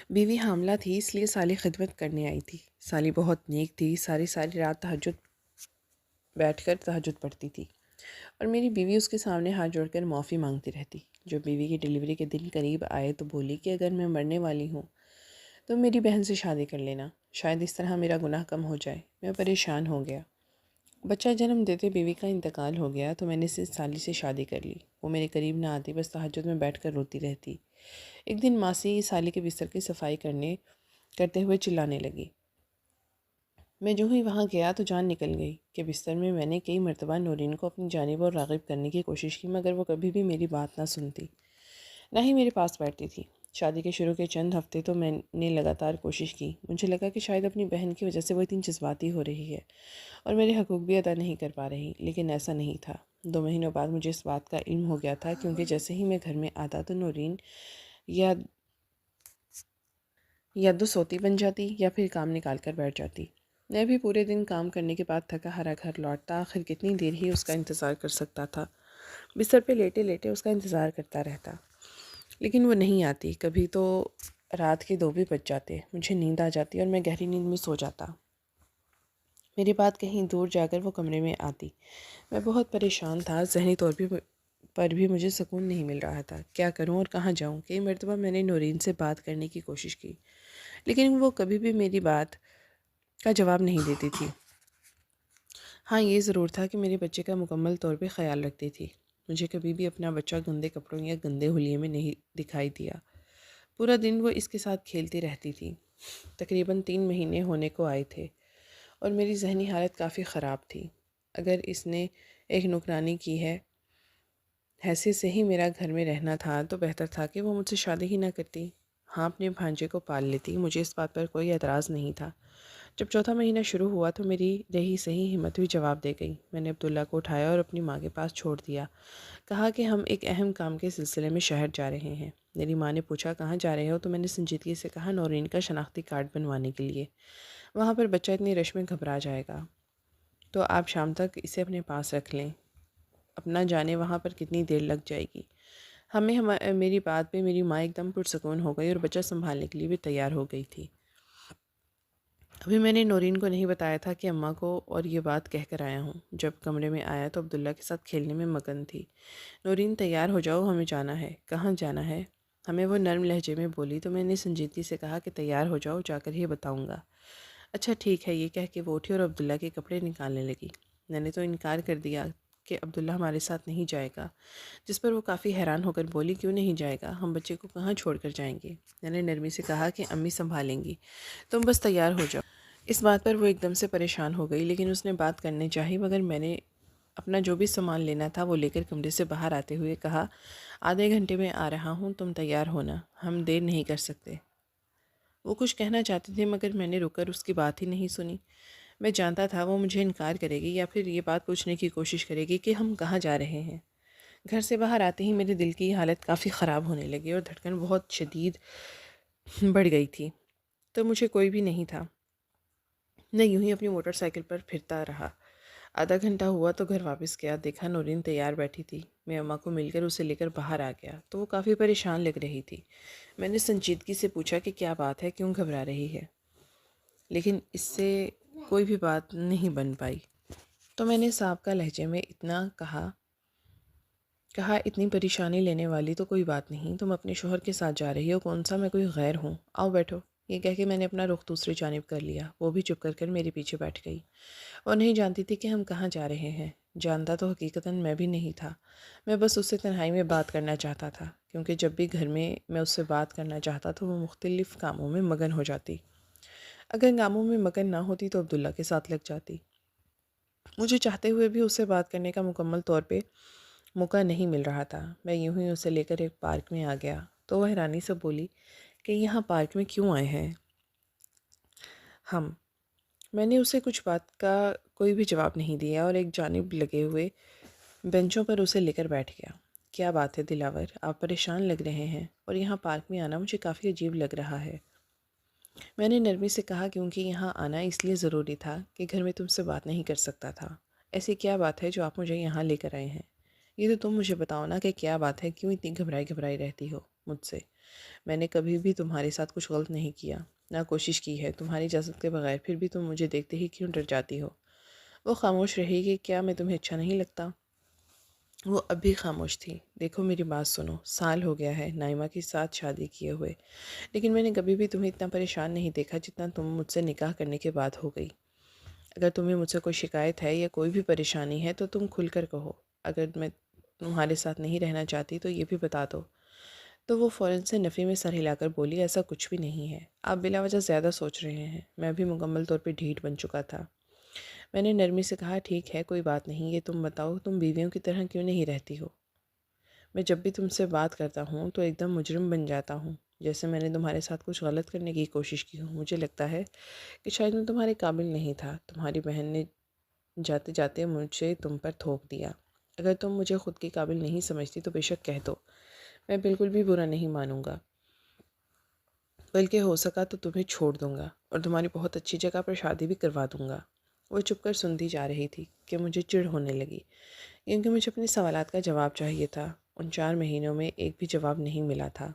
بیوی حاملہ تھی، اس لیے سالی خدمت کرنے آئی تھی۔ سالی بہت نیک تھی، ساری ساری رات بیٹھ کر تہجد پڑھتی تھی اور میری بیوی اس کے سامنے ہاتھ جوڑ کر معافی مانگتی رہتی۔ جب بیوی کی ڈیلیوری کے دن قریب آئے تو بولی کہ اگر میں مرنے والی ہوں تو میری بہن سے شادی کر لینا، شاید اس طرح میرا گناہ کم ہو جائے۔ میں پریشان ہو گیا۔ بچہ جنم دیتے بیوی کا انتقال ہو گیا تو میں نے سالی سے شادی کر لی۔ وہ میرے قریب نہ آتی، بس تہجد میں بیٹھ کر روتی رہتی۔ ایک دن ماسی سالی کے بستر کی صفائی کرتے ہوئے چلانے لگی۔ میں جو ہی وہاں گیا تو جان نکل گئی کہ بستر میں نے کئی مرتبہ نورین کو اپنی جانب اور راغب کرنے کی کوشش کی، مگر وہ کبھی بھی میری بات نہ سنتی، نہ ہی میرے پاس بیٹھتی تھی۔ شادی کے شروع کے چند ہفتے تو میں نے لگاتار کوشش کی۔ مجھے لگا کہ شاید اپنی بہن کی وجہ سے وہ اتنی جذباتی ہو رہی ہے اور میرے حقوق بھی ادا نہیں کر پا رہی، لیکن ایسا نہیں تھا۔ 2 مہینوں بعد مجھے اس بات کا علم ہو گیا تھا، کیونکہ جیسے ہی میں گھر میں آتا تو نورین یا تو سوتی بن جاتی یا پھر کام نکال کر بیٹھ جاتی۔ میں بھی پورے دن کام کرنے کے بعد تھکا ہارا گھر لوٹتا، آخر کتنی دیر ہی اس کا انتظار کر سکتا تھا۔ بستر پہ لیٹے لیٹے اس کا انتظار کرتا رہتا، لیکن وہ نہیں آتی۔ کبھی تو رات کے 2 بھی بج جاتے، مجھے نیند آ جاتی اور میں گہری نیند میں سو جاتا۔ میری بات کہیں دور جا کر وہ کمرے میں آتی۔ میں بہت پریشان تھا، ذہنی طور پر بھی مجھے سکون نہیں مل رہا تھا۔ کیا کروں اور کہاں جاؤں؟ کئی مرتبہ میں نے نورین سے بات کرنے کی کوشش کی، لیکن وہ کبھی بھی میری بات کا جواب نہیں دیتی تھی۔ ہاں، یہ ضرور تھا کہ میرے بچے کا مکمل طور پہ خیال رکھتی تھی۔ مجھے کبھی بھی اپنا بچہ گندے کپڑوں یا گندے حلیے میں نہیں دکھائی دیا۔ پورا دن وہ اس کے ساتھ کھیلتی رہتی تھی۔ تقریباً 3 مہینے ہونے کو آئے تھے اور میری ذہنی حالت کافی خراب تھی۔ اگر اس نے ایک نوکرانی کی حیثیت سے ہی میرا گھر میں رہنا تھا تو بہتر تھا کہ وہ مجھ سے شادی ہی نہ کرتی۔ ہاں، اپنے بھانجے کو پال لیتی، مجھے اس بات پر کوئی اعتراض نہیں تھا۔ جب 4تھا مہینہ شروع ہوا تو میری رہی صحیح ہمت بھی جواب دے گئی۔ میں نے عبداللہ کو اٹھایا اور اپنی ماں کے پاس چھوڑ دیا۔ کہا کہ ہم ایک اہم کام کے سلسلے میں شہر جا رہے ہیں۔ میری ماں نے پوچھا کہاں جا رہے ہو تو میں نے سنجیدگی سے کہا نورین کا شناختی کارڈ بنوانے کے لیے۔ وہاں پر بچہ اتنی رش میں گھبرا جائے گا، تو آپ شام تک اسے اپنے پاس رکھ لیں، اپنا جانے وہاں پر کتنی دیر لگ جائے گی۔ میری بات پہ میری ماں ایک دم پرسکون ہو گئی اور بچہ سنبھالنے کے لیے بھی تیار ہو گئی تھی۔ ابھی میں نے نورین کو نہیں بتایا تھا کہ اماں کو اور یہ بات کہہ کر آیا ہوں۔ جب کمرے میں آیا تو عبداللہ کے ساتھ کھیلنے میں مگن تھی۔ نورین تیار ہو جاؤ، ہمیں جانا ہے۔ کہاں جانا ہے؟ ہمیں وہ نرم لہجے میں بولی تو میں نے سنجیدگی سے کہا کہ تیار ہو جاؤ، جا کر ہی بتاؤں گا۔ اچھا ٹھیک ہے، یہ کہہ کے وہ اٹھی اور عبداللہ کے کپڑے نکالنے لگی۔ میں نے تو انکار کر دیا کہ عبداللہ ہمارے ساتھ نہیں جائے گا، جس پر وہ کافی حیران ہو کر بولی کیوں نہیں جائے گا؟ ہم بچے کو کہاں چھوڑ کر جائیں گے؟ میں نے نرمی سے کہا کہ امی سنبھالیں گی، تم بس تیار ہو جاؤ۔ اس بات پر وہ ایک دم سے پریشان ہو گئی، لیکن اس نے بات کرنی چاہی، مگر میں نے اپنا جو بھی سامان لینا تھا وہ لے کر کمرے سے باہر آتے ہوئے کہا آدھے گھنٹے میں آ رہا ہوں، تم تیار ہونا، ہم دیر نہیں کر سکتے۔ وہ کچھ کہنا چاہتے تھے مگر میں نے رک کر اس کی بات ہی نہیں سنی۔ میں جانتا تھا وہ مجھے انکار کرے گی یا پھر یہ بات پوچھنے کی کوشش کرے گی کہ ہم کہاں جا رہے ہیں۔ گھر سے باہر آتے ہی میرے دل کی حالت کافی خراب ہونے لگی اور دھڑکن بہت شدید بڑھ گئی تھی، تو مجھے کوئی بھی نہیں تھا۔ میں یوں ہی اپنی موٹر سائیکل پر پھرتا رہا۔ آدھا گھنٹہ ہوا تو گھر واپس گیا، دیکھا نورین تیار بیٹھی تھی۔ میں اماں کو مل کر اسے لے کر باہر آ گیا تو وہ کافی پریشان لگ رہی تھی۔ میں نے سنجیدگی سے پوچھا کہ کیا بات ہے، کیوں گھبرا رہی ہے، لیکن اس سے کوئی بھی بات نہیں بن پائی۔ تو میں نے سابقہ لہجے میں اتنا کہا اتنی پریشانی لینے والی تو کوئی بات نہیں، تم اپنے شوہر کے ساتھ جا رہی ہو، کون سا میں کوئی غیر ہوں، آؤ بیٹھو۔ یہ کہہ کے میں نے اپنا رخ دوسری جانب کر لیا۔ وہ بھی چپ کر میرے پیچھے بیٹھ گئی۔ وہ نہیں جانتی تھی کہ ہم کہاں جا رہے ہیں، جانتا تو حقیقتاً میں بھی نہیں تھا۔ میں بس اس سے تنہائی میں بات کرنا چاہتا تھا، کیونکہ جب بھی گھر میں اس سے بات کرنا چاہتا تو وہ مختلف کاموں میں مگن ہو جاتی۔ اگر کاموں میں مگن نہ ہوتی تو عبداللہ کے ساتھ لگ جاتی۔ مجھے چاہتے ہوئے بھی اس سے بات کرنے کا مکمل طور پہ موقع نہیں مل رہا تھا۔ میں یوں ہی اسے لے کر ایک پارک میں آ گیا تو وہ حیرانی سے بولی کہ یہاں پارک میں کیوں آئے ہیں ہم؟ میں نے اسے کچھ بات کا کوئی بھی جواب نہیں دیا اور ایک جانب لگے ہوئے بینچوں پر اسے لے کر بیٹھ گیا۔ کیا بات ہے دلاور، آپ پریشان لگ رہے ہیں اور یہاں پارک میں آنا مجھے کافی عجیب لگ رہا ہے۔ میں نے نرمی سے کہا کیونکہ یہاں آنا اس لیے ضروری تھا کہ گھر میں تم سے بات نہیں کر سکتا تھا۔ ایسی کیا بات ہے جو آپ مجھے یہاں لے کر آئے ہیں؟ یہ تو تم مجھے بتاؤ نا کہ کیا بات ہے، کیوں اتنی گھبرائی رہتی ہو مجھ سے؟ میں نے کبھی بھی تمہارے ساتھ کچھ غلط نہیں کیا، نہ کوشش کی ہے تمہاری اجازت کے بغیر، پھر بھی تم مجھے دیکھتے ہی کیوں ڈر جاتی ہو؟ وہ خاموش رہی کہ کیا میں تمہیں اچھا نہیں لگتا؟ وہ اب بھی خاموش تھی۔ دیکھو میری بات سنو، سال ہو گیا ہے نائمہ کے ساتھ شادی کیے ہوئے، لیکن میں نے کبھی بھی تمہیں اتنا پریشان نہیں دیکھا جتنا تم مجھ سے نکاح کرنے کے بعد ہو گئی۔ اگر تمہیں مجھ سے کوئی شکایت ہے یا کوئی بھی پریشانی ہے تو تم کھل کر کہو، اگر میں تمہارے ساتھ نہیں رہنا چاہتی تو یہ بھی بتا دو۔ تو وہ فوراً سے نفی میں سر ہلا کر بولی، ایسا کچھ بھی نہیں ہے، آپ بلا وجہ زیادہ سوچ رہے ہیں۔ میں بھی مکمل طور پہ ڈھیٹ بن چکا تھا۔ میں نے نرمی سے کہا، ٹھیک ہے کوئی بات نہیں، یہ تم بتاؤ تم بیویوں کی طرح کیوں نہیں رہتی ہو؟ میں جب بھی تم سے بات کرتا ہوں تو ایک دم مجرم بن جاتا ہوں، جیسے میں نے تمہارے ساتھ کچھ غلط کرنے کی کوشش کی ہوں۔ مجھے لگتا ہے کہ شاید میں تمہارے قابل نہیں تھا۔ تمہاری بہن نے جاتے جاتے مجھے تم پر تھوپ دیا۔ اگر تم مجھے خود کی قابل نہیں سمجھتی تو بے شک کہہ دو، میں بالکل بھی برا نہیں مانوں گا، بلکہ ہو سکا تو تمہیں چھوڑ دوں گا اور تمہاری بہت اچھی جگہ پر شادی بھی کروا دوں گا۔ وہ چپ کر سنتی جا رہی تھی کہ مجھے چڑ ہونے لگی، کیونکہ مجھے اپنے سوالات کا جواب چاہیے تھا۔ ان 4 مہینوں میں ایک بھی جواب نہیں ملا تھا۔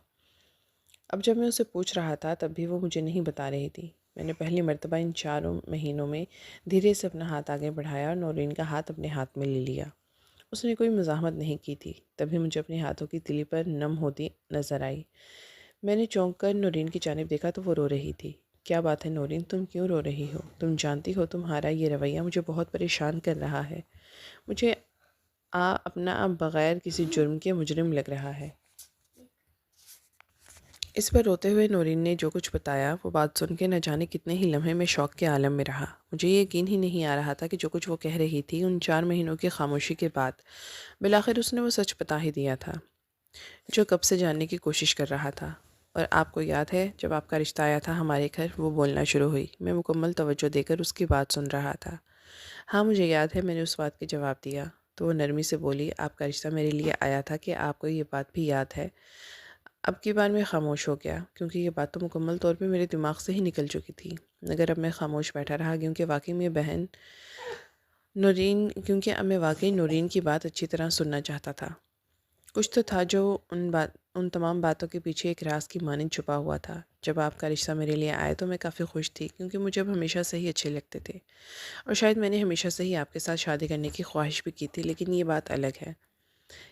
اب جب میں اسے پوچھ رہا تھا تب بھی وہ مجھے نہیں بتا رہی تھی۔ میں نے پہلی مرتبہ ان 4 مہینوں میں دھیرے سے اپنا ہاتھ آگے بڑھایا اور نورین کا ہاتھ اپنے ہاتھ میں لے لیا۔ اس نے کوئی مزاحمت نہیں کی تھی، تبھی مجھے اپنے ہاتھوں کی تلی پر نم ہوتی نظر آئی۔ میں نے چونک کر نورین کی جانب دیکھا تو وہ رو رہی تھی۔ کیا بات ہے نورین، تم کیوں رو رہی ہو؟ تم جانتی ہو تمہارا یہ رویہ مجھے بہت پریشان کر رہا ہے۔ مجھے اپنا اب بغیر کسی جرم کے مجرم لگ رہا ہے۔ اس پر روتے ہوئے نورین نے جو کچھ بتایا، وہ بات سن کے نہ جانے کتنے ہی لمحے میں شوق کے عالم میں رہا۔ مجھے یہ یقین ہی نہیں آ رہا تھا کہ جو کچھ وہ کہہ رہی تھی ان 4 مہینوں کی خاموشی کے بعد بالآخر اس نے وہ سچ بتا ہی دیا تھا جو کب سے جاننے کی کوشش کر رہا تھا۔ اور آپ کو یاد ہے جب آپ کا رشتہ آیا تھا ہمارے گھر، وہ بولنا شروع ہوئی۔ میں مکمل توجہ دے کر اس کی بات سن رہا تھا۔ ہاں مجھے یاد ہے، میں نے اس بات کے جواب دیا۔ تو وہ نرمی سے بولی، آپ کا رشتہ میرے لیے آیا تھا کہ آپ کو یہ بات بھی یاد ہے؟ اب کی بار میں خاموش ہو گیا، کیونکہ یہ بات تو مکمل طور پہ میرے دماغ سے ہی نکل چکی تھی، مگر اب میں خاموش بیٹھا رہا کیونکہ اب میں واقعی نورین کی بات اچھی طرح سننا چاہتا تھا۔ کچھ تو تھا جو ان تمام باتوں کے پیچھے ایک راز کی مانند چھپا ہوا تھا۔ جب آپ کا رشتہ میرے لیے آیا تو میں کافی خوش تھی، کیونکہ مجھے اب ہمیشہ سے ہی اچھے لگتے تھے، اور شاید میں نے ہمیشہ سے ہی آپ کے ساتھ شادی کرنے کی خواہش بھی کی تھی۔ لیکن یہ بات الگ ہے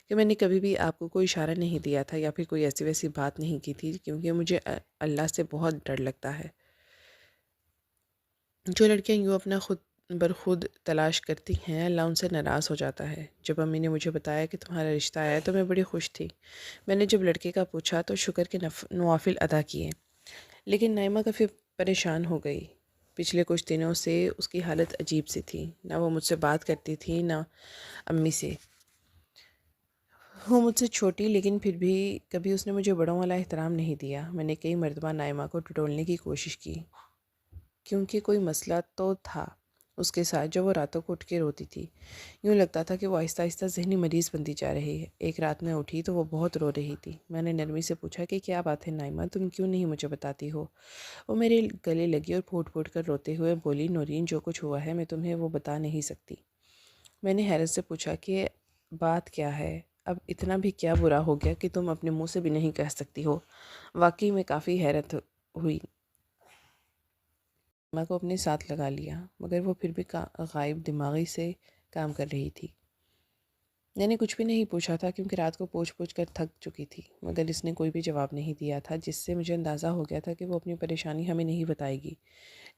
کہ میں نے کبھی بھی آپ کو کوئی اشارہ نہیں دیا تھا یا پھر کوئی ایسی ویسی بات نہیں کی تھی، کیونکہ مجھے اللہ سے بہت ڈر لگتا ہے۔ جو لڑکیاں یوں اپنا خود برخود تلاش کرتی ہیں، اللہ ان سے ناراض ہو جاتا ہے۔ جب امی نے مجھے بتایا کہ تمہارا رشتہ آیا تو میں بڑی خوش تھی۔ میں نے جب لڑکے کا پوچھا تو شکر کے نوافل ادا کیے، لیکن نائمہ کافی پریشان ہو گئی۔ پچھلے کچھ دنوں سے اس کی حالت عجیب سی تھی، نہ وہ مجھ سے بات کرتی تھی نہ امی سے۔ وہ مجھ سے چھوٹی، لیکن پھر بھی کبھی اس نے مجھے بڑوں والا احترام نہیں دیا۔ میں نے کئی مرتبہ نائمہ کو ٹٹولنے کی کوشش کی، کیونکہ کوئی مسئلہ تو تھا اس کے ساتھ جو وہ راتوں کو اٹھ کے روتی تھی۔ یوں لگتا تھا کہ وہ آہستہ آہستہ ذہنی مریض بنتی جا رہی ہے۔ ایک رات میں اٹھی تو وہ بہت رو رہی تھی۔ میں نے نرمی سے پوچھا کہ کیا بات ہے نائمہ، تم کیوں نہیں مجھے بتاتی ہو؟ وہ میرے گلے لگی اور پھوٹ پھوٹ کر روتے ہوئے بولی، نورین جو کچھ ہوا ہے میں تمہیں وہ بتا نہیں سکتی۔ میں نے حیرت سے پوچھا کہ بات کیا ہے؟ اب اتنا بھی کیا برا ہو گیا کہ تم اپنے منہ سے بھی نہیں کہہ سکتی ہو؟ واقعی میں کافی حیرت ہوئی۔ ماں کو اپنے ساتھ لگا لیا، مگر وہ پھر بھی غائب دماغی سے کام کر رہی تھی۔ میں نے کچھ بھی نہیں پوچھا تھا، کیونکہ رات کو پوچھ پوچھ کر تھک چکی تھی، مگر اس نے کوئی بھی جواب نہیں دیا تھا، جس سے مجھے اندازہ ہو گیا تھا کہ وہ اپنی پریشانی ہمیں نہیں بتائے گی۔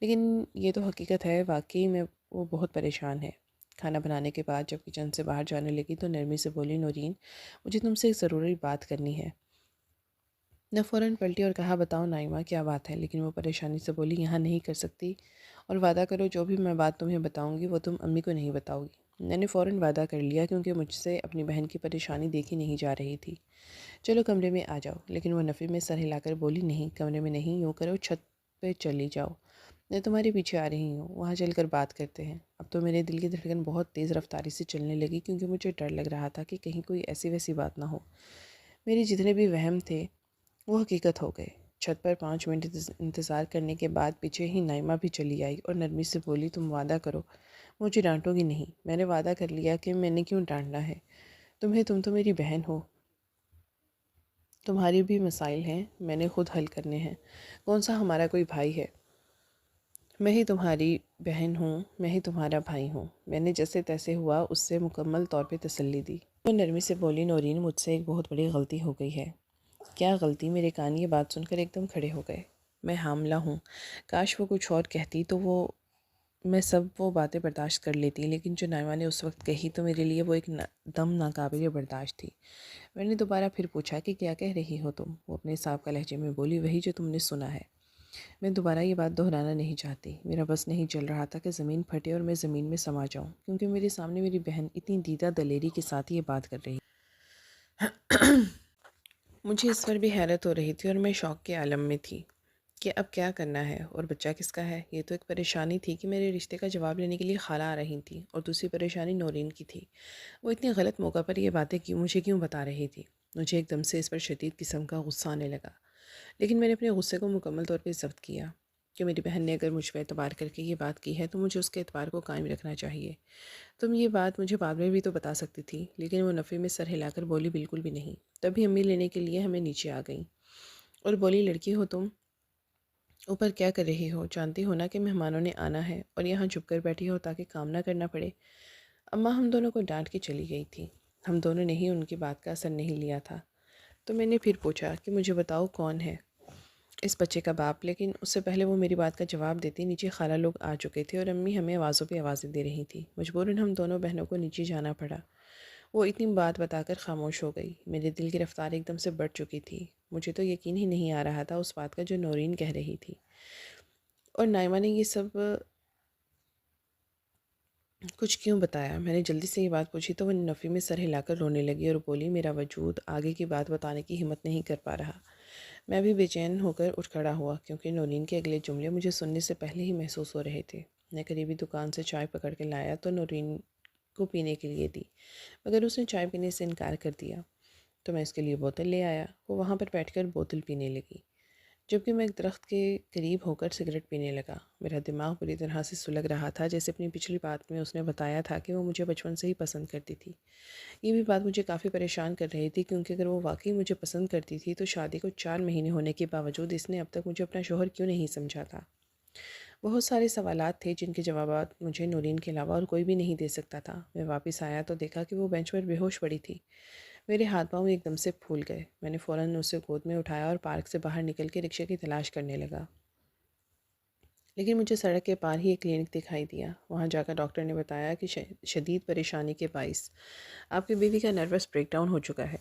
لیکن یہ تو حقیقت ہے، واقعی میں وہ بہت پریشان ہے۔ کھانا بنانے کے بعد جب کچن سے باہر جانے لگی تو نرمی سے بولی، نورین مجھے تم سے ایک ضروری بات کرنی ہے۔ نے فوراً پلٹی اور کہا، بتاؤ نائمہ کیا بات ہے؟ لیکن وہ پریشانی سے بولی، یہاں نہیں کر سکتی، اور وعدہ کرو جو بھی میں بات تمہیں بتاؤں گی وہ تم امی کو نہیں بتاؤ گی۔ میں نے فوراً وعدہ کر لیا، کیونکہ مجھ سے اپنی بہن کی پریشانی دیکھی نہیں جا رہی تھی۔ چلو کمرے میں آ جاؤ۔ لیکن وہ نفی میں سر ہلا کر بولی، نہیں کمرے میں نہیں، یوں کرو چھت پہ چلی جاؤ، میں تمہارے پیچھے آ رہی ہوں، وہاں چل کر بات کرتے ہیں۔ اب تو میرے دل کی دھڑکن بہت تیز رفتاری سے چلنے لگی، کیونکہ مجھے ڈر لگ رہا تھا کہ کہیں کوئی ایسی ویسی بات نہ ہو۔ میرے جتنے بھی وہم تھے وہ حقیقت ہو گئے۔ چھت پر 5 منٹ انتظار کرنے کے بعد پیچھے ہی نائمہ بھی چلی آئی اور نرمی سے بولی، تم وعدہ کرو مجھے ڈانٹو گی نہیں؟ میں نے وعدہ کر لیا کہ میں نے کیوں ڈانٹنا ہے تمہیں، تم تو میری بہن ہو۔ تمہاری بھی مسائل ہیں، میں نے خود حل کرنے ہیں۔ کون سا ہمارا کوئی بھائی ہے؟ میں ہی تمہاری بہن ہوں، میں ہی تمہارا بھائی ہوں۔ میں نے جیسے تیسے ہوا اس سے مکمل طور پہ تسلی دی۔ وہ نرمی سے بولی، نورین مجھ سے ایک بہت بڑی غلطی ہو گئی ہے۔ کیا غلطی؟ میرے کان یہ بات سن کر ایک دم کھڑے ہو گئے۔ میں حاملہ ہوں۔ کاش وہ کچھ اور کہتی تو میں سب وہ باتیں برداشت کر لیتی، لیکن جو نائمہ نے اس وقت کہی تو میرے لیے وہ ایک دم ناقابل برداشت تھی۔ میں نے دوبارہ پھر پوچھا کہ کیا کہہ رہی ہو تم؟ وہ اپنے سابقہ لہجے میں بولی، وہی جو تم نے سنا ہے۔ میں دوبارہ یہ بات دہرانا نہیں چاہتی۔ میرا بس نہیں چل رہا تھا کہ زمین پھٹے اور میں زمین میں سما جاؤں، کیونکہ میرے سامنے میری بہن اتنی دیدہ دلیری کے ساتھ یہ بات کر رہی۔ مجھے اس پر بھی حیرت ہو رہی تھی اور میں شوق کے عالم میں تھی کہ اب کیا کرنا ہے اور بچہ کس کا ہے۔ یہ تو ایک پریشانی تھی کہ میرے رشتے کا جواب لینے کے لیے خالہ آ رہی تھی، اور دوسری پریشانی نورین کی تھی۔ وہ اتنی غلط موقع پر یہ باتیں مجھے کیوں بتا رہی تھی؟ مجھے ایک دم سے اس پر شدید قسم کا غصہ آنے لگا، لیکن میں نے اپنے غصے کو مکمل طور پہ ضبط کیا کہ میری بہن نے اگر مجھ پہ اعتبار کر کے یہ بات کی ہے تو مجھے اس کے اعتبار کو قائم رکھنا چاہیے۔ تم یہ بات مجھے بعد میں بھی تو بتا سکتی تھی۔ لیکن وہ نفی میں سر ہلا کر بولی، بالکل بھی نہیں۔ تبھی امی لینے کے لیے ہمیں نیچے آ گئیں اور بولی، لڑکی ہو تم، اوپر کیا کر رہی ہو؟ جانتی ہو نا کہ مہمانوں نے آنا ہے اور یہاں چھپ کر بیٹھی ہو تاکہ کام نہ کرنا پڑے۔ اماں ہم دونوں کو ڈانٹ کے چلی گئی تھی۔ ہم دونوں نے ہی ان کی بات کا اثر نہیں لیا تھا۔ تو میں نے پھر پوچھا کہ مجھے بتاؤ کون ہے اس بچے کا باپ، لیکن اس سے پہلے وہ میری بات کا جواب دیتی نیچے خالہ لوگ آ چکے تھے اور امی ہمیں آوازوں پہ آوازیں دے رہی تھیں۔ مجبوراً ہم دونوں بہنوں کو نیچے جانا پڑا۔ وہ اتنی بات بتا کر خاموش ہو گئی۔ میرے دل کی رفتار ایک دم سے بڑھ چکی تھی۔ مجھے تو یقین ہی نہیں آ رہا تھا اس بات کا جو نورین کہہ رہی تھی، اور نائمہ نے یہ سب کچھ کیوں بتایا؟ میں نے جلدی سے یہ بات پوچھی تو وہ نفی میں سر ہلا کر رونے لگی اور بولی، میرا وجود آگے کی بات بتانے کی ہمت نہیں کر پا رہا۔ میں بھی بے چین ہو کر اٹھ کھڑا ہوا، کیونکہ نورین کے اگلے جملے مجھے سننے سے پہلے ہی محسوس ہو رہے تھے۔ میں قریبی دکان سے چائے پکڑ کے لایا تو نورین کو پینے کے لیے دی، مگر اس نے چائے پینے سے انکار کر دیا۔ تو میں اس کے لیے بوتل لے آیا۔ وہ وہاں پر بیٹھ کر بوتل پینے لگی، جبکہ میں ایک درخت کے قریب ہو کر سگریٹ پینے لگا۔ میرا دماغ پوری طرح سے سلگ رہا تھا، جیسے اپنی پچھلی بات میں اس نے بتایا تھا کہ وہ مجھے بچپن سے ہی پسند کرتی تھی۔ یہ بھی بات مجھے کافی پریشان کر رہی تھی، کیونکہ اگر وہ واقعی مجھے پسند کرتی تھی تو شادی کو 4 مہینے ہونے کے باوجود اس نے اب تک مجھے اپنا شوہر کیوں نہیں سمجھا تھا؟ بہت سارے سوالات تھے جن کے جوابات مجھے نورین کے علاوہ اور کوئی بھی نہیں دے سکتا تھا۔ میں واپس آیا تو دیکھا کہ وہ بینچ پر بے ہوش پڑی تھی۔ میرے ہاتھ پاؤں ایک دم سے پھول گئے۔ میں نے فوراً اسے گود میں اٹھایا اور پارک سے باہر نکل کے رکشے کی تلاش کرنے لگا، لیکن مجھے سڑک کے پار ہی ایک کلینک دکھائی دیا۔ وہاں جا کر ڈاکٹر نے بتایا کہ شدید پریشانی کے باعث آپ کی بیوی کا نروس بریک ڈاؤن ہو چکا ہے۔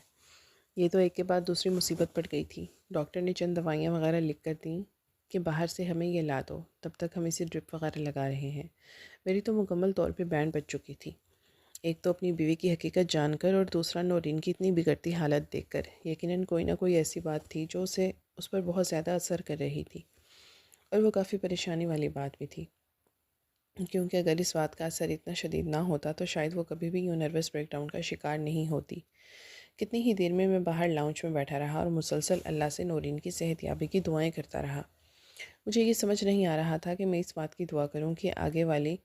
یہ تو ایک کے بعد دوسری مصیبت پڑ گئی تھی۔ ڈاکٹر نے چند دوائیاں وغیرہ لکھ کر دیں کہ باہر سے ہمیں یہ لا دو، تب تک ہم اسے ڈرپ وغیرہ لگا رہے ہیں۔ میری تو مکمل طور پہ بینڈ بج چکی تھی، ایک تو اپنی بیوی کی حقیقت جان کر اور دوسرا نورین کی اتنی بگڑتی حالت دیکھ کر۔ یقیناً کوئی نہ کوئی ایسی بات تھی جو اسے اس پر بہت زیادہ اثر کر رہی تھی، اور وہ کافی پریشانی والی بات بھی تھی، کیونکہ اگر اس بات کا اثر اتنا شدید نہ ہوتا تو شاید وہ کبھی بھی یوں نروس بریک ڈاؤن کا شکار نہیں ہوتی۔ کتنی ہی دیر میں باہر لاؤنج میں بیٹھا رہا اور مسلسل اللہ سے نورین کی صحت یابی کی دعائیں کرتا رہا۔ مجھے یہ سمجھ نہیں آ رہا تھا کہ میں اس بات کی دعا کروں کہ آگے والی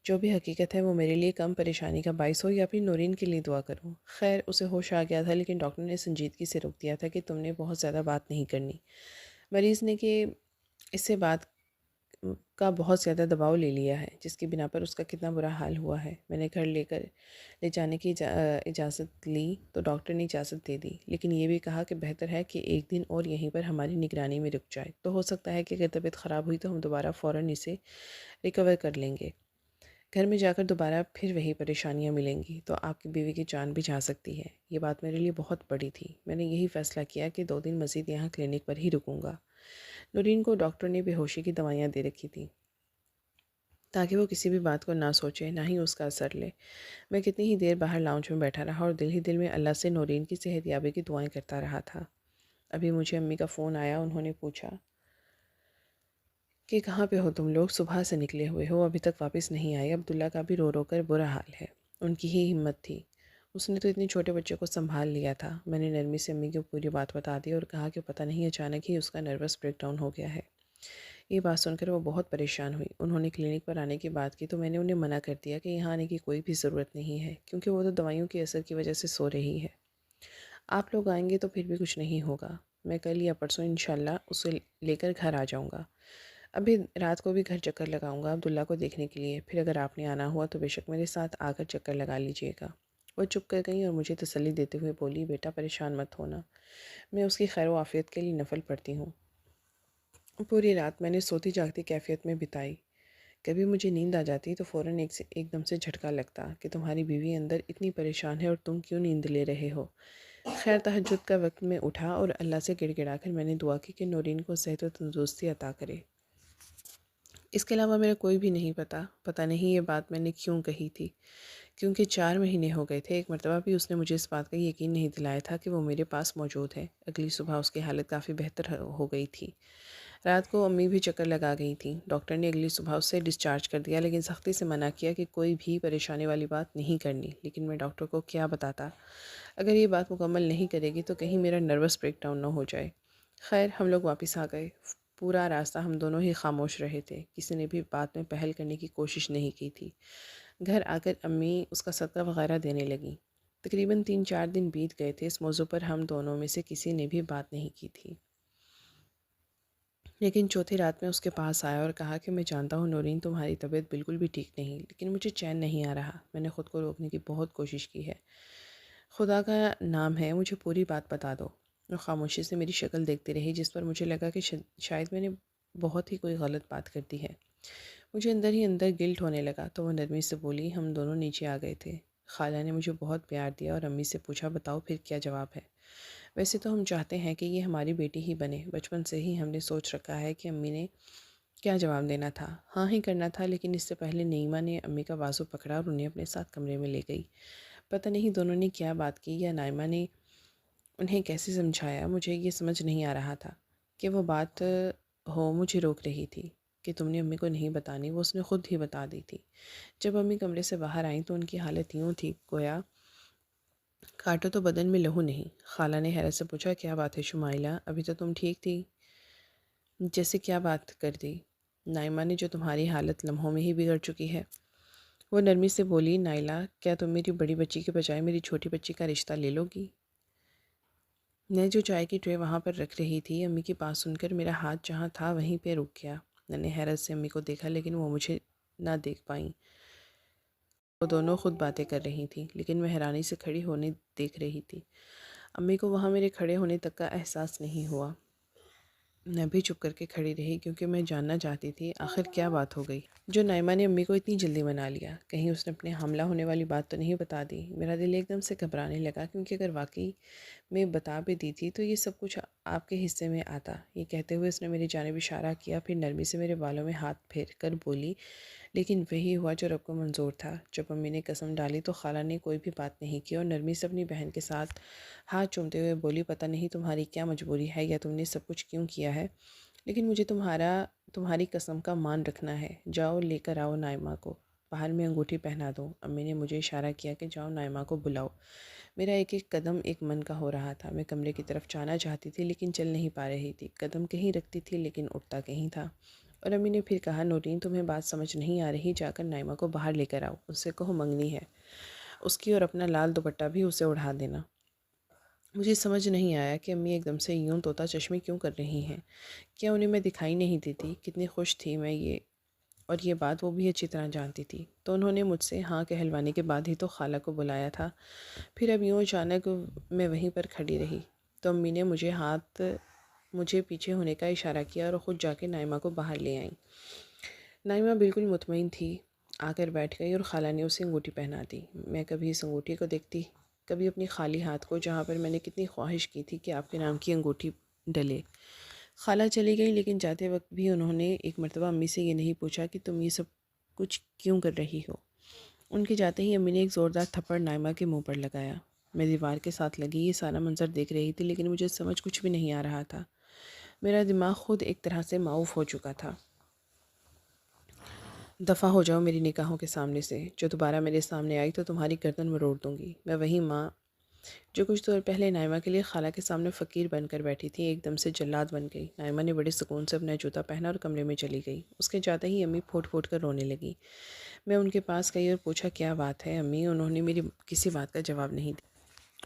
جو بھی حقیقت ہے وہ میرے لیے کم پریشانی کا باعث ہو، یا پھر نورین کے لیے دعا کروں۔ خیر، اسے ہوش آ گیا تھا، لیکن ڈاکٹر نے سنجیدگی سے روک دیا تھا کہ تم نے بہت زیادہ بات نہیں کرنی۔ مریض نے کہ اس سے بات کا بہت زیادہ دباؤ لے لیا ہے، جس کی بنا پر اس کا کتنا برا حال ہوا ہے۔ میں نے گھر لے جانے کی اجازت لی تو ڈاکٹر نے اجازت دے دی، لیکن یہ بھی کہا کہ بہتر ہے کہ ایک دن اور یہیں پر ہماری نگرانی میں رک جائے، تو ہو سکتا ہے کہ اگر طبیعت خراب ہوئی تو ہم دوبارہ فوراً اسے ریکور کر لیں گے۔ گھر میں جا کر دوبارہ پھر وہی پریشانیاں ملیں گی تو آپ کی بیوی کی جان بھی جا سکتی ہے۔ یہ بات میرے لیے بہت بڑی تھی۔ میں نے یہی فیصلہ کیا کہ 2 دن مزید یہاں کلینک پر ہی رکوں گا۔ نورین کو ڈاکٹر نے بے ہوشی کی دوائیاں دے رکھی تھیں تاکہ وہ کسی بھی بات کو نہ سوچے، نہ ہی اس کا اثر لے۔ میں کتنی ہی دیر باہر لاؤنج میں بیٹھا رہا اور دل ہی دل میں اللہ سے نورین کی صحت یابی کی دعائیں کرتا رہا تھا۔ ابھی مجھے امی کا فون آیا۔ انہوں نے پوچھا کہ کہاں پہ ہو تم لوگ؟ صبح سے نکلے ہوئے ہو، ابھی تک واپس نہیں آئے؟ عبداللہ کا بھی رو رو کر برا حال ہے۔ ان کی ہی ہمت تھی، اس نے تو اتنے چھوٹے بچے کو سنبھال لیا تھا۔ میں نے نرمی سے امی کو پوری بات بتا دی اور کہا کہ پتہ نہیں اچانک ہی اس کا نروس بریک ڈاؤن ہو گیا ہے۔ یہ بات سن کر وہ بہت پریشان ہوئی۔ انہوں نے کلینک پر آنے کی بات کی تو میں نے انہیں منع کر دیا کہ یہاں آنے کی کوئی بھی ضرورت نہیں ہے، کیونکہ وہ تو دوائیوں کے اثر کی وجہ سے سو رہی ہے۔ آپ لوگ آئیں گے تو پھر بھی کچھ نہیں ہوگا، میں کل یا پرسوں انشاءاللہ اسے لے کر گھر آ جاؤں گا۔ ابھی رات کو بھی گھر چکر لگاؤں گا عبداللہ کو دیکھنے کے لیے، پھر اگر آپ نے آنا ہوا تو بے شک میرے ساتھ آ کر چکر لگا لیجئے گا۔ وہ چپ کر گئی اور مجھے تسلی دیتے ہوئے بولی، بیٹا پریشان مت ہونا، میں اس کی خیر و عافیت کے لیے نفل پڑھتی ہوں۔ پوری رات میں نے سوتی جاگتی کیفیت میں بتائی۔ کبھی مجھے نیند آ جاتی تو فوراً ایک دم سے جھٹکا لگتا کہ تمہاری بیوی اندر اتنی پریشان ہے اور تم کیوں نیند لے رہے ہو۔ خیر تہجد کا وقت میں اٹھا اور اللہ سے گڑ گڑا کر میں نے دعا کی کہ نورین کو صحت و تندرستی عطا کرے۔ اس کے علاوہ میرا کوئی بھی نہیں پتہ نہیں یہ بات میں نے کیوں کہی تھی، کیونکہ 4 مہینے ہو گئے تھے۔ ایک مرتبہ بھی اس نے مجھے اس بات کا یقین نہیں دلایا تھا کہ وہ میرے پاس موجود ہے۔ اگلی صبح اس کی حالت کافی بہتر ہو گئی تھی۔ رات کو امی بھی چکر لگا گئی تھیں۔ ڈاکٹر نے اگلی صبح اسے ڈسچارج کر دیا، لیکن سختی سے منع کیا کہ کوئی بھی پریشانی والی بات نہیں کرنی۔ لیکن میں ڈاکٹر کو کیا بتاتا؟ اگر یہ بات مکمل نہیں کرے گی تو کہیں میرا نروس بریک ڈاؤن نہ ہو جائے۔ خیر ہم لوگ واپس آ گئے۔ پورا راستہ ہم دونوں ہی خاموش رہے تھے، کسی نے بھی بات میں پہل کرنے کی کوشش نہیں کی تھی۔ گھر آ کر امی اس کا صدقہ وغیرہ دینے لگیں۔ تقریباً 3-4 دن بیت گئے تھے، اس موضوع پر ہم دونوں میں سے کسی نے بھی بات نہیں کی تھی۔ لیکن چوتھی رات میں اس کے پاس آیا اور کہا کہ میں جانتا ہوں نورین تمہاری طبیعت بالکل بھی ٹھیک نہیں، لیکن مجھے چین نہیں آ رہا۔ میں نے خود کو روکنے کی بہت کوشش کی ہے۔ خدا کا نام ہے مجھے پوری بات بتا دو۔ وہ خاموشی سے میری شکل دیکھتی رہی، جس پر مجھے لگا کہ شاید میں نے بہت ہی کوئی غلط بات کر دی ہے۔ مجھے اندر ہی اندر گلٹ ہونے لگا تو وہ نرمی سے بولی، ہم دونوں نیچے آ گئے تھے۔ خالہ نے مجھے بہت پیار دیا اور امی سے پوچھا بتاؤ پھر کیا جواب ہے۔ ویسے تو ہم چاہتے ہیں کہ یہ ہماری بیٹی ہی بنے، بچپن سے ہی ہم نے سوچ رکھا ہے کہ امی نے کیا جواب دینا تھا، ہاں ہی کرنا تھا، لیکن اس سے پہلے نعیمہ نے امی کا بازو پکڑا اور انہیں اپنے ساتھ کمرے میں لے گئی۔ پتہ نہیں دونوں نے کیا بات کی یا نعیمہ نے انہیں کیسے سمجھایا، مجھے یہ سمجھ نہیں آ رہا تھا کہ وہ بات مجھے روک رہی تھی کہ تم نے امی کو نہیں بتانی، وہ اس نے خود ہی بتا دی تھی۔ جب امی کمرے سے باہر آئیں تو ان کی حالت یوں تھی گویا کاٹو تو بدن میں لہو نہیں۔ خالہ نے حیرت سے پوچھا کیا بات ہے شمائلہ، ابھی تو تم ٹھیک تھی؟ جیسے کیا بات کر دی؟ نائمہ نے جو تمہاری حالت لمحوں میں ہی بگڑ چکی ہے۔ وہ نرمی سے بولی، نائلہ کیا تم میری بڑی بچی کے بجائے میری چھوٹی بچی کا رشتہ لے لو گی؟ میں جو چائے کی ٹرے وہاں پر رکھ رہی تھی امی کی بات سن کر میرا ہاتھ جہاں تھا وہیں پہ رک گیا۔ میں نے حیرت سے امی کو دیکھا لیکن وہ مجھے نہ دیکھ پائیں۔ وہ دونوں خود باتیں کر رہی تھیں لیکن میں حیرانی سے کھڑی ہونے دیکھ رہی تھی۔ امی کو وہاں میرے کھڑے ہونے تک کا احساس نہیں ہوا۔ میں بھی چپ کر کے کھڑی رہی کیونکہ میں جاننا چاہتی تھی آخر کیا بات ہو گئی جو نائمہ نے امی کو اتنی جلدی منا لیا۔ کہیں اس نے اپنے حاملہ ہونے والی بات تو نہیں بتا دی؟ میرا دل ایک دم سے گھبرانے لگا کیونکہ اگر واقعی میں بتا بھی دی تھی تو یہ سب کچھ آپ کے حصے میں آتا۔ یہ کہتے ہوئے اس نے میری جانب اشارہ کیا، پھر نرمی سے میرے بالوں میں ہاتھ پھیر کر بولی، لیکن وہی ہوا جو رب کو منظور تھا۔ جب امی نے قسم ڈالی تو خالہ نے کوئی بھی بات نہیں کی اور نرمی سے اپنی بہن کے ساتھ ہاتھ چومتے ہوئے بولی، پتہ نہیں تمہاری کیا مجبوری ہے یا تم نے سب کچھ کیوں کیا ہے، لیکن مجھے تمہاری قسم کا مان رکھنا ہے۔ جاؤ لے کر آؤ نائمہ کو، باہر میں انگوٹھی پہنا دو۔ امی نے مجھے اشارہ کیا کہ جاؤ نائمہ کو بلاؤ۔ میرا ایک ایک قدم ایک من کا ہو رہا تھا۔ میں کمرے کی طرف جانا چاہتی تھی لیکن چل نہیں پا رہی تھی۔ قدم کہیں رکھتی تھی لیکن اٹھتا کہیں تھا۔ اور امی نے پھر کہا، نورین تمہیں بات سمجھ نہیں آ رہی، جا کر نائمہ کو باہر لے کر آؤ، اس سے کہو منگنی ہے اس کی، اور اپنا لال دوپٹہ بھی اسے اڑا دینا۔ مجھے سمجھ نہیں آیا کہ امی ایک دم سے یوں طوطا چشمی کیوں کر رہی ہیں۔ کیا انہیں میں دکھائی نہیں دیتی کتنی خوش تھی میں، اور یہ بات وہ بھی اچھی طرح جانتی تھی؟ تو انہوں نے مجھ سے ہاں کہلوانے کے بعد ہی تو خالہ کو بلایا تھا۔ پھر اب یوں اچانک میں وہیں پر کھڑی رہی تو امی نے مجھے پیچھے ہونے کا اشارہ کیا اور خود جا کے نائمہ کو باہر لے آئیں۔ نائمہ بالکل مطمئن تھی، آ کر بیٹھ گئی اور خالہ نے اسے انگوٹھی پہنا دی۔ میں کبھی اس انگوٹھی کو دیکھتی، کبھی اپنی خالی ہاتھ کو جہاں پر میں نے کتنی خواہش کی تھی کہ آپ کے نام کی انگوٹھی ڈلے۔ خالہ چلی گئی لیکن جاتے وقت بھی انہوں نے ایک مرتبہ امی سے یہ نہیں پوچھا کہ تم یہ سب کچھ کیوں کر رہی ہو۔ ان کے جاتے ہی امی نے ایک زوردار تھپڑ نائمہ کے منہ پر لگایا۔ میں دیوار کے ساتھ لگی یہ سارا منظر دیکھ رہی تھی لیکن مجھے سمجھ کچھ بھی نہیں آ رہا تھا۔ میرا دماغ خود ایک طرح سے معاف ہو چکا تھا۔ دفع ہو جاؤ میری نگاہوں کے سامنے سے، جو دوبارہ میرے سامنے آئی تو تمہاری گردن مروڑ دوں گی۔ میں وہی ماں جو کچھ دور پہلے نائمہ کے لیے خالہ کے سامنے فقیر بن کر بیٹھی تھی، ایک دم سے جلاد بن گئی۔ نائمہ نے بڑے سکون سے اپنا جوتا پہنا اور کمرے میں چلی گئی۔ اس کے جاتے ہی امی پھوٹ پھوٹ کر رونے لگی۔ میں ان کے پاس گئی اور پوچھا کیا بات ہے امی؟ انہوں نے میری کسی بات کا جواب نہیں دیا۔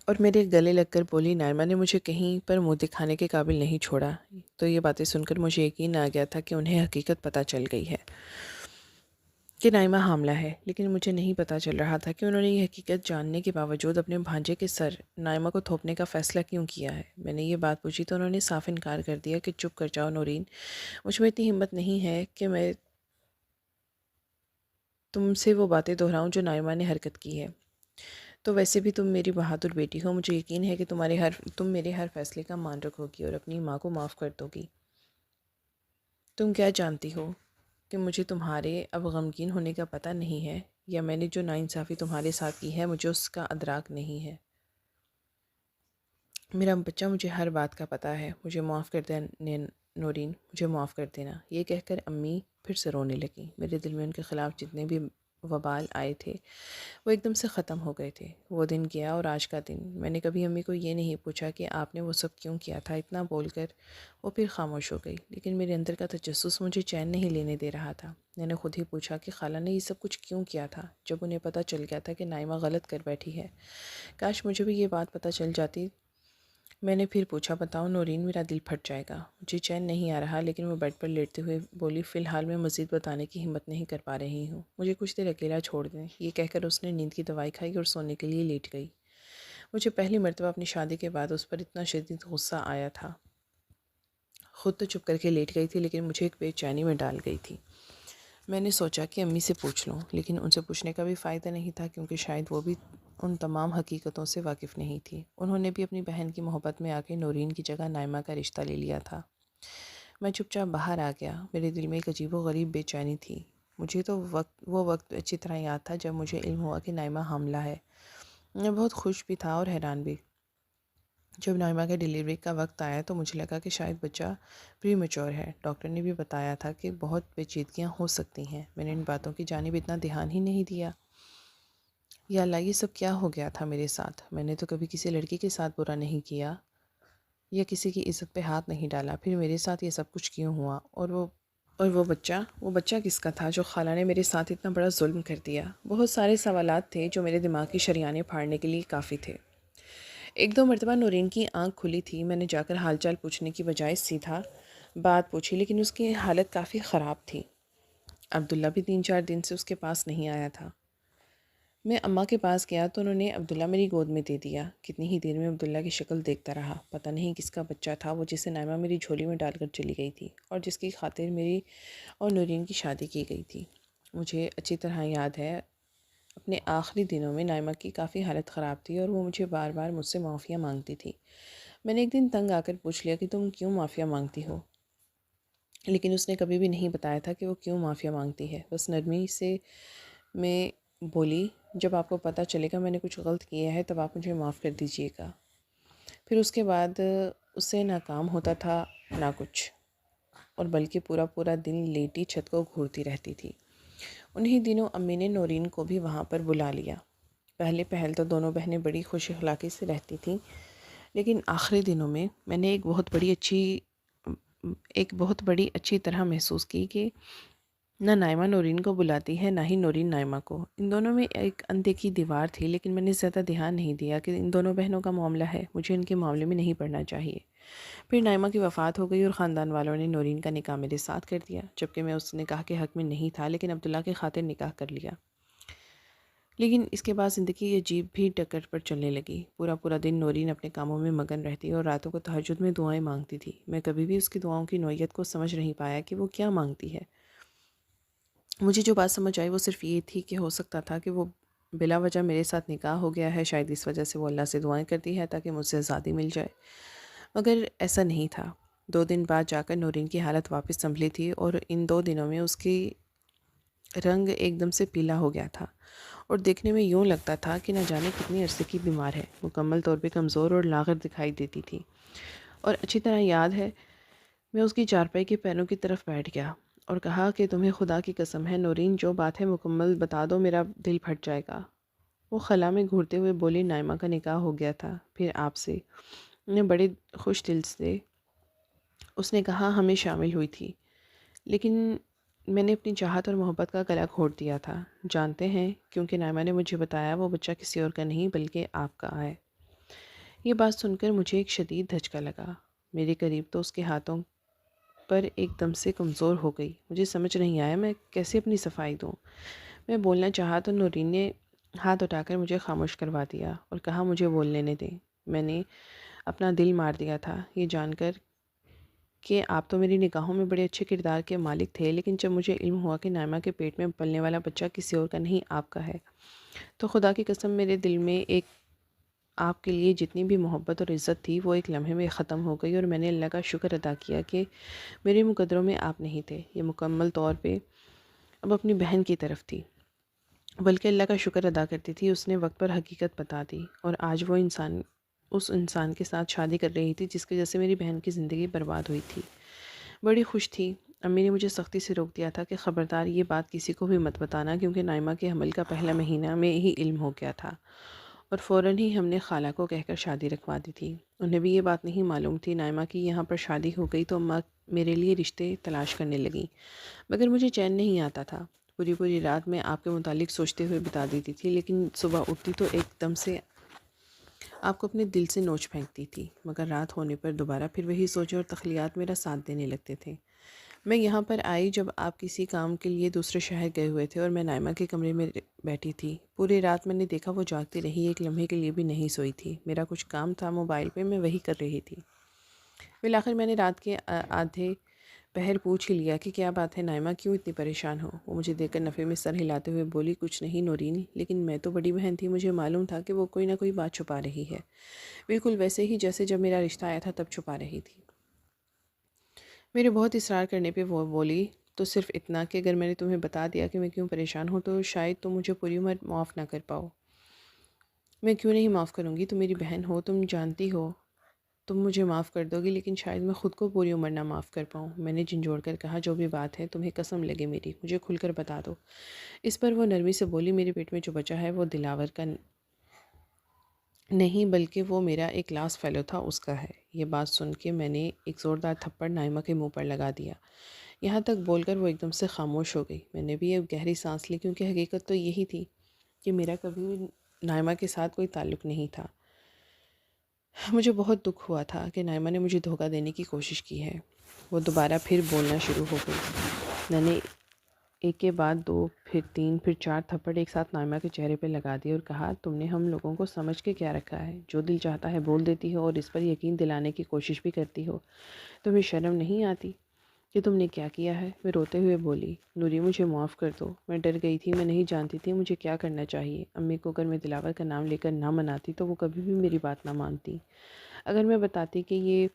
اور میرے گلے لگ کر بولی، نائمہ نے مجھے کہیں پر منہ دکھانے کے قابل نہیں چھوڑا۔ تو یہ باتیں سن کر مجھے یقین آ گیا تھا کہ انہیں حقیقت پتہ چل گئی ہے کہ نائمہ حاملہ ہے، لیکن مجھے نہیں پتہ چل رہا تھا کہ انہوں نے یہ حقیقت جاننے کے باوجود اپنے بھانجے کے سر نائمہ کو تھوپنے کا فیصلہ کیوں کیا ہے۔ میں نے یہ بات پوچھی تو انہوں نے صاف انکار کر دیا کہ چپ کر جاؤ نورین، مجھ میں اتنی ہمت نہیں ہے کہ میں تم سے وہ باتیں دہراؤں جو نائمہ نے حرکت کی ہے۔ تو ویسے بھی تم میری بہادر بیٹی ہو، مجھے یقین ہے کہ تم میرے ہر فیصلے کا مان رکھو گی اور اپنی ماں کو معاف کر دو گی۔ تم کیا جانتی ہو کہ مجھے تمہارے اب غمگین ہونے کا پتہ نہیں ہے، یا میں نے جو ناانصافی تمہارے ساتھ کی ہے مجھے اس کا ادراک نہیں ہے۔ میرا بچہ، مجھے ہر بات کا پتہ ہے، مجھے معاف کر دینا نورین، مجھے معاف کر دینا۔ یہ کہہ کر امی پھر سے رونے لگیں۔ میرے دل میں ان کے خلاف جتنے بھی وبال آئے تھے وہ ایک دم سے ختم ہو گئے تھے۔ وہ دن گیا اور آج کا دن۔ میں نے کبھی امی کو یہ نہیں پوچھا کہ آپ نے وہ سب کیوں کیا تھا، اتنا بول کر وہ پھر خاموش ہو گئی، لیکن میرے اندر کا تجسس مجھے چین نہیں لینے دے رہا تھا۔ میں نے خود ہی پوچھا کہ خالہ نے یہ سب کچھ کیوں کیا تھا، جب انہیں پتہ چل گیا تھا کہ نائمہ غلط کر بیٹھی ہے۔ کاش مجھے بھی یہ بات پتہ چل جاتی۔ میں نے پھر پوچھا، بتاؤ نورین، میرا دل پھٹ جائے گا۔ مجھے چین نہیں آ رہا، لیکن وہ بیڈ پر لیٹتے ہوئے بولی، فی الحال میں مزید بتانے کی ہمت نہیں کر پا رہی ہوں، مجھے کچھ دیر اکیلا چھوڑ دیں۔ یہ کہہ کر اس نے نیند کی دوائی کھائی اور سونے کے لیے لیٹ گئی۔ مجھے پہلی مرتبہ اپنی شادی کے بعد اس پر اتنا شدید غصہ آیا تھا۔ خود تو چپ کر کے لیٹ گئی تھی، لیکن مجھے ایک بے چینی میں ڈال گئی تھی۔ میں نے سوچا کہ امی سے پوچھ لوں، لیکن ان سے پوچھنے کا بھی فائدہ نہیں تھا، کیونکہ شاید وہ بھی ان تمام حقیقتوں سے واقف نہیں تھی۔ انہوں نے بھی اپنی بہن کی محبت میں آ کے نورین کی جگہ نائمہ کا رشتہ لے لیا تھا۔ میں چپ چاپ باہر آ گیا۔ میرے دل میں ایک عجیب و غریب بے چینی تھی۔ مجھے تو وہ وقت اچھی طرح یاد تھا جب مجھے علم ہوا کہ نائمہ حاملہ ہے۔ میں بہت خوش بھی تھا اور حیران بھی۔ جب نائمہ کے ڈیلیوری کا وقت آیا تو مجھے لگا کہ شاید بچہ پری میچور ہے۔ ڈاکٹر نے بھی بتایا تھا کہ بہت پیچیدگیاں ہو سکتی ہیں۔ میں نے ان باتوں کی جانب اتنا دھیان ہی نہیں دیا۔ یا اللہ، یہ سب کیا ہو گیا تھا میرے ساتھ؟ میں نے تو کبھی کسی لڑکی کے ساتھ برا نہیں کیا یا کسی کی عزت پہ ہاتھ نہیں ڈالا، پھر میرے ساتھ یہ سب کچھ کیوں ہوا؟ اور وہ بچہ کس کا تھا جو خالہ نے میرے ساتھ اتنا بڑا ظلم کر دیا؟ بہت سارے سوالات تھے جو میرے دماغ کی شریانیں پھاڑنے کے لیے کافی تھے۔ ایک دو مرتبہ نورین کی آنکھ کھلی تھی۔ میں نے جا کر حال چال پوچھنے کی بجائے سیدھا بات پوچھی، لیکن اس کی حالت کافی خراب تھی۔ عبداللہ بھی 3-4 دن سے اس کے پاس نہیں آیا تھا۔ میں اماں کے پاس گیا تو انہوں نے عبداللہ میری گود میں دے دیا۔ کتنی ہی دیر میں عبداللہ کی شکل دیکھتا رہا۔ پتہ نہیں کس کا بچہ تھا وہ، جسے نائمہ میری جھولی میں ڈال کر چلی گئی تھی اور جس کی خاطر میری اور نورین کی شادی کی گئی تھی۔ مجھے اچھی طرح یاد ہے، اپنے آخری دنوں میں نائمہ کی کافی حالت خراب تھی اور وہ مجھے بار بار مجھ سے معافیاں مانگتی تھی۔ میں نے ایک دن تنگ آ کر پوچھ لیا کہ تم کیوں معافیاں مانگتی ہو؟ لیکن اس نے کبھی بھی نہیں بتایا تھا کہ وہ کیوں معافیاں مانگتی ہے۔ بس نرمی سے میں بولی، جب آپ کو پتہ چلے گا میں نے کچھ غلط کیا ہے تب آپ مجھے معاف کر دیجیے گا۔ پھر اس کے بعد اس سے نہ کام ہوتا تھا نہ کچھ، اور بلکہ پورا پورا دن لیٹی چھت کو گھورتی رہتی تھی۔ انہی دنوں امی نے نورین کو بھی وہاں پر بلا لیا۔ پہل تو دونوں بہنیں بڑی خوش اخلاقی سے رہتی تھیں، لیکن آخری دنوں میں میں نے ایک بہت بڑی اچھی طرح محسوس کی کہ نہ نائمہ نورین کو بلاتی ہے، نہ ہی نورین نائمہ کو۔ ان دونوں میں ایک اندیکھی دیوار تھی، لیکن میں نے زیادہ دھیان نہیں دیا کہ ان دونوں بہنوں کا معاملہ ہے، مجھے ان کے معاملے میں نہیں پڑنا چاہیے۔ پھر نائمہ کی وفات ہو گئی اور خاندان والوں نے نورین کا نکاح میرے ساتھ کر دیا، جبکہ میں اس نکاح کے حق میں نہیں تھا، لیکن عبداللہ کی خاطر نکاح کر لیا۔ لیکن اس کے بعد زندگی عجیب بھی ٹکر پر چلنے لگی۔ پورا پورا دن نورین اپنے کاموں میں مگن رہتی اور راتوں کو تہجد میں دعائیں مانگتی تھی۔ میں کبھی بھی اس کی دعاؤں کی نوعیت کو سمجھ نہیں پایا کہ وہ کیا مانگتی ہے۔ مجھے جو بات سمجھ آئی وہ صرف یہ تھی کہ ہو سکتا تھا کہ وہ بلا وجہ میرے ساتھ نکاح ہو گیا ہے، شاید اس وجہ سے وہ اللہ سے دعائیں کرتی ہے تاکہ مجھ سے آزادی مل جائے، مگر ایسا نہیں تھا۔ 2 دن بعد جا کر نورین کی حالت واپس سنبھلی تھی، اور ان 2 دنوں میں اس کی رنگ ایک دم سے پیلا ہو گیا تھا اور دیکھنے میں یوں لگتا تھا کہ نہ جانے کتنی عرصے کی بیمار ہے۔ مکمل طور پہ کمزور اور لاغر دکھائی دیتی تھی، اور اچھی طرح یاد ہے میں اس کی چارپائی کے پیروں کی طرف بیٹھ گیا اور کہا کہ تمہیں خدا کی قسم ہے نورین، جو بات ہے مکمل بتا دو، میرا دل پھٹ جائے گا۔ وہ خلا میں گھورتے ہوئے بولی، نائمہ کا نکاح ہو گیا تھا، پھر آپ سے۔ نے بڑے خوش دل سے اس نے کہا ہمیں شامل ہوئی تھی، لیکن میں نے اپنی چاہت اور محبت کا گلا گھونٹ دیا تھا۔ جانتے ہیں، کیونکہ نائمہ نے مجھے بتایا وہ بچہ کسی اور کا نہیں بلکہ آپ کا ہے۔ یہ بات سن کر مجھے ایک شدید دھچکا لگا۔ میرے قریب تو اس کے ہاتھوں پر ایک دم سے کمزور ہو گئی۔ مجھے سمجھ نہیں آیا میں کیسے اپنی صفائی دوں۔ میں بولنا چاہا تو نورین نے ہاتھ اٹھا کر مجھے خاموش کروا دیا اور کہا مجھے بول لینے دیں۔ میں نے اپنا دل مار دیا تھا یہ جان کر کہ آپ تو میری نگاہوں میں بڑے اچھے کردار کے مالک تھے، لیکن جب مجھے علم ہوا کہ نائمہ کے پیٹ میں پلنے والا بچہ کسی اور کا نہیں آپ کا ہے، تو خدا کی قسم میرے دل میں ایک آپ کے لیے جتنی بھی محبت اور عزت تھی وہ ایک لمحے میں ختم ہو گئی، اور میں نے اللہ کا شکر ادا کیا کہ میرے مقدروں میں آپ نہیں تھے۔ یہ مکمل طور پہ اب اپنی بہن کی طرف تھی، بلکہ اللہ کا شکر ادا کرتی تھی اس نے وقت پر حقیقت بتا دی، اور آج وہ اس انسان کے ساتھ شادی کر رہی تھی جس کی وجہ سے میری بہن کی زندگی برباد ہوئی تھی۔ بڑی خوش تھی۔ امی نے مجھے سختی سے روک دیا تھا کہ خبردار یہ بات کسی کو بھی مت بتانا، کیونکہ نائمہ کے حمل کا پہلا مہینہ میں ہی علم ہو گیا تھا، اور فوراً ہی ہم نے خالہ کو کہہ کر شادی رکھوا دی تھی۔ انہیں بھی یہ بات نہیں معلوم تھی نائمہ کی یہاں پر شادی ہو گئی تو اماں میرے لیے رشتے تلاش کرنے لگیں، مگر مجھے چین نہیں آتا تھا۔ پوری پوری رات میں آپ کے متعلق سوچتے ہوئے بتا دیتی تھی، لیکن صبح اٹھتی تو ایک دم سے آپ کو اپنے دل سے نوچ پھینکتی تھی، مگر رات ہونے پر دوبارہ پھر وہی سوچیں اور تخیلات میرا ساتھ دینے لگتے تھے۔ میں یہاں پر آئی جب آپ کسی کام کے لیے دوسرے شہر گئے ہوئے تھے، اور میں نائمہ کے کمرے میں بیٹھی تھی۔ پوری رات میں نے دیکھا وہ جاگتی رہی، ایک لمحے کے لیے بھی نہیں سوئی تھی۔ میرا کچھ کام تھا موبائل پہ، میں وہی کر رہی تھی۔ بالآخر میں نے رات کے آدھے پہر پوچھ ہی لیا کہ کیا بات ہے نائمہ، کیوں اتنی پریشان ہو؟ وہ مجھے دیکھ کر نفے میں سر ہلاتے ہوئے بولی کچھ نہیں نورین، لیکن میں تو بڑی بہن تھی، مجھے معلوم تھا کہ وہ کوئی نہ کوئی بات چھپا رہی ہے، بالکل ویسے ہی جیسے جب میرا رشتہ آیا تھا تب چھپا رہی تھی۔ میرے بہت اصرار کرنے پہ وہ بولی تو صرف اتنا کہ اگر میں نے تمہیں بتا دیا کہ میں کیوں پریشان ہوں تو شاید تم مجھے پوری عمر معاف نہ کر پاؤ۔ میں کیوں نہیں معاف کروں گی؟ تم میری بہن ہو، تم جانتی ہو تم مجھے معاف کر دو گی، لیکن شاید میں خود کو پوری عمر نہ معاف کر پاؤں۔ میں نے جھنجھوڑ کر کہا جو بھی بات ہے تمہیں قسم لگے میری، مجھے کھل کر بتا دو۔ اس پر وہ نرمی سے بولی میرے پیٹ میں جو بچہ ہے وہ دلاور کا نہیں بلکہ وہ میرا ایک کلاس فیلو تھا، اس کا ہے۔ یہ بات سن کے میں نے ایک زوردار تھپڑ نائمہ کے منہ پر لگا دیا۔ یہاں تک بول کر وہ ایک دم سے خاموش ہو گئی۔ میں نے بھی ایک گہری سانس لی، کیونکہ حقیقت تو یہی تھی کہ میرا کبھی بھی نائمہ کے ساتھ کوئی تعلق نہیں تھا۔ مجھے بہت دکھ ہوا تھا کہ نائمہ نے مجھے دھوکہ دینے کی کوشش کی ہے۔ وہ دوبارہ پھر بولنا شروع ہو گئی۔ میں نے ایک کے بعد دو، پھر تین، پھر چار تھپڑ ایک ساتھ نائمہ کے چہرے پہ لگا دیے اور کہا تم نے ہم لوگوں کو سمجھ کے کیا رکھا ہے؟ جو دل چاہتا ہے بول دیتی ہو اور اس پر یقین دلانے کی کوشش بھی کرتی ہو۔ تمہیں شرم نہیں آتی کہ تم نے کیا کیا ہے؟ میں روتے ہوئے بولی نوری مجھے معاف کر دو، میں ڈر گئی تھی، میں نہیں جانتی تھی مجھے کیا کرنا چاہیے۔ امی کو اگر میں دلاور کا نام لے کر نہ مناتی تو وہ کبھی بھی میری بات نہ مانتی۔ اگر میں بتاتی کہ یہ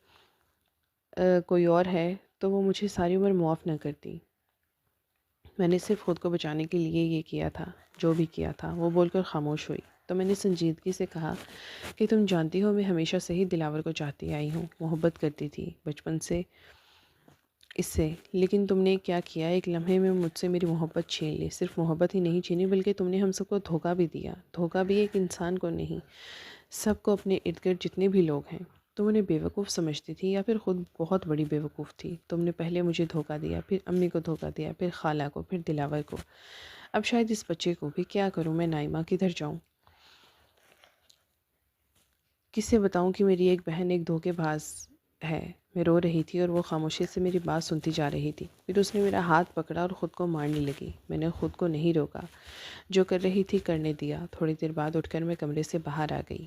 کوئی اور ہے تو وہ مجھے ساری عمر معاف نہ کرتی۔ میں نے صرف خود کو بچانے کے لیے یہ کیا تھا جو بھی کیا تھا۔ وہ بول کر خاموش ہوئی تو میں نے سنجیدگی سے کہا کہ تم جانتی ہو میں ہمیشہ سے ہی دلاور کو چاہتی آئی ہوں، محبت کرتی تھی بچپن سے اس سے، لیکن تم نے کیا کیا؟ ایک لمحے میں مجھ سے میری محبت چھین لی۔ صرف محبت ہی نہیں چھینی بلکہ تم نے ہم سب کو دھوکہ بھی دیا۔ دھوکہ بھی ایک انسان کو نہیں، سب کو، اپنے ارد گرد جتنے بھی لوگ ہیں۔ تم انہیں بیوقوف سمجھتی تھی یا پھر خود بہت بڑی بیوقوف تھی؟ تم نے پہلے مجھے دھوکہ دیا، پھر امی کو دھوکہ دیا، پھر خالہ کو، پھر دلاور کو، اب شاید اس بچے کو بھی۔ کیا کروں میں نائمہ؟ کدھر جاؤں؟ کس سے بتاؤں کہ میری ایک بہن ایک دھوکے باز ہے؟ میں رو رہی تھی اور وہ خاموشی سے میری بات سنتی جا رہی تھی۔ پھر اس نے میرا ہاتھ پکڑا اور خود کو مارنے لگی۔ میں نے خود کو نہیں روکا، جو کر رہی تھی کرنے دیا۔ تھوڑی دیر بعد اٹھ کر میں کمرے سے باہر آ گئی۔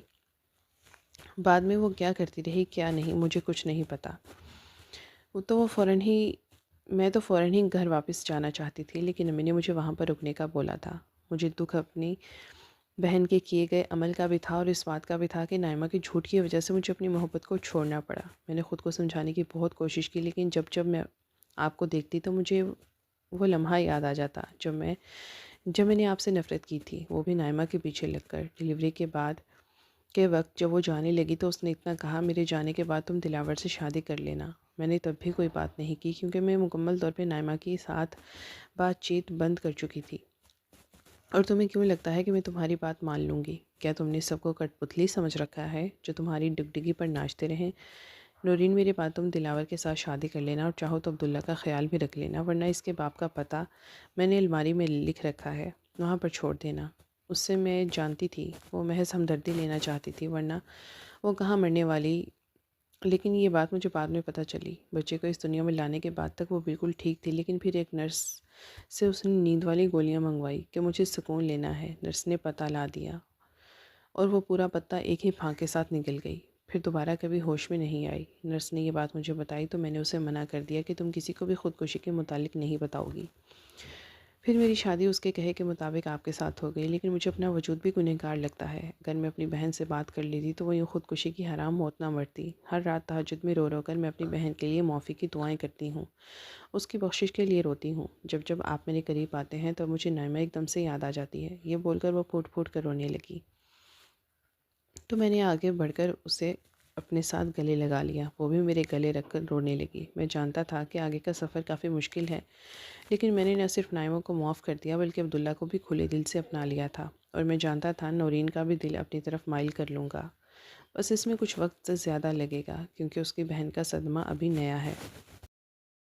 بعد میں وہ کیا کرتی رہی کیا نہیں مجھے کچھ نہیں پتہ۔ میں تو فوراً ہی گھر واپس جانا چاہتی تھی، لیکن امی نے مجھے وہاں پر رکنے کا بولا تھا۔ مجھے دکھ اپنی بہن کے کیے گئے عمل کا بھی تھا اور اس بات کا بھی تھا کہ نائمہ کی جھوٹ کی وجہ سے مجھے اپنی محبت کو چھوڑنا پڑا۔ میں نے خود کو سمجھانے کی بہت کوشش کی، لیکن جب میں آپ کو دیکھتی تو مجھے وہ لمحہ یاد آ جاتا جب میں نے آپ سے نفرت کی تھی، وہ بھی نائمہ کے پیچھے لگ کر۔ ڈیلیوری کے بعد کے وقت جب وہ جانے لگی تو اس نے اتنا کہا میرے جانے کے بعد تم دلاور سے شادی کر لینا۔ میں نے تب بھی کوئی بات نہیں کی، کیونکہ میں مکمل طور پہ نائمہ کے ساتھ بات چیت بند کر چکی تھی۔ اور تمہیں کیوں لگتا ہے کہ میں تمہاری بات مان لوں گی؟ کیا تم نے سب کو کٹ پتلی سمجھ رکھا ہے جو تمہاری ڈگڈگی پر ناچتے رہیں؟ نورین میرے بعد تم دلاور کے ساتھ شادی کر لینا، اور چاہو تو عبداللہ کا خیال بھی رکھ لینا، ورنہ اس کے باپ کا پتہ میں نے الماری میں لکھ رکھا ہے، وہاں پر چھوڑ دینا۔ اس سے میں جانتی تھی وہ محض ہمدردی لینا چاہتی تھی، ورنہ وہ کہاں مرنے والی۔ لیکن یہ بات مجھے بعد میں پتہ چلی۔ بچے کو اس دنیا میں لانے کے بعد تک وہ بالکل ٹھیک تھی، لیکن پھر ایک نرس سے اس نے نیند والی گولیاں منگوائی کہ مجھے سکون لینا ہے۔ نرس نے پتہ لا دیا اور وہ پورا پتہ ایک ہی پھانک کے ساتھ نکل گئی، پھر دوبارہ کبھی ہوش میں نہیں آئی۔ نرس نے یہ بات مجھے بتائی تو میں نے اسے منع کر دیا کہ تم کسی کو بھی خودکشی کے متعلق نہیں بتاؤ گی۔ پھر میری شادی اس کے کہے کے مطابق آپ کے ساتھ ہو گئی، لیکن مجھے اپنا وجود بھی گنہگار لگتا ہے۔ اگر میں اپنی بہن سے بات کر لیتی تو وہ یوں خودکشی کی حرام موت نہ مرتی۔ ہر رات تہجد میں رو رو کر میں اپنی بہن کے لیے معافی کی دعائیں کرتی ہوں، اس کی بخشش کے لیے روتی ہوں۔ جب جب آپ میرے قریب آتے ہیں تو مجھے نائمہ ایک دم سے یاد آ جاتی ہے۔ یہ بول کر وہ پھوٹ پھوٹ کر رونے لگی، تو میں نے آگے بڑھ کر اسے اپنے ساتھ گلے لگا لیا، وہ بھی میرے گلے رکھ کر رونے لگی۔ میں جانتا تھا کہ آگے کا سفر کافی مشکل ہے، لیکن میں نے نہ صرف نائمہ کو معاف کر دیا بلکہ عبداللہ کو بھی کھلے دل سے اپنا لیا تھا، اور میں جانتا تھا نورین کا بھی دل اپنی طرف مائل کر لوں گا۔ بس اس میں کچھ وقت زیادہ لگے گا کیونکہ اس کی بہن کا صدمہ ابھی نیا ہے۔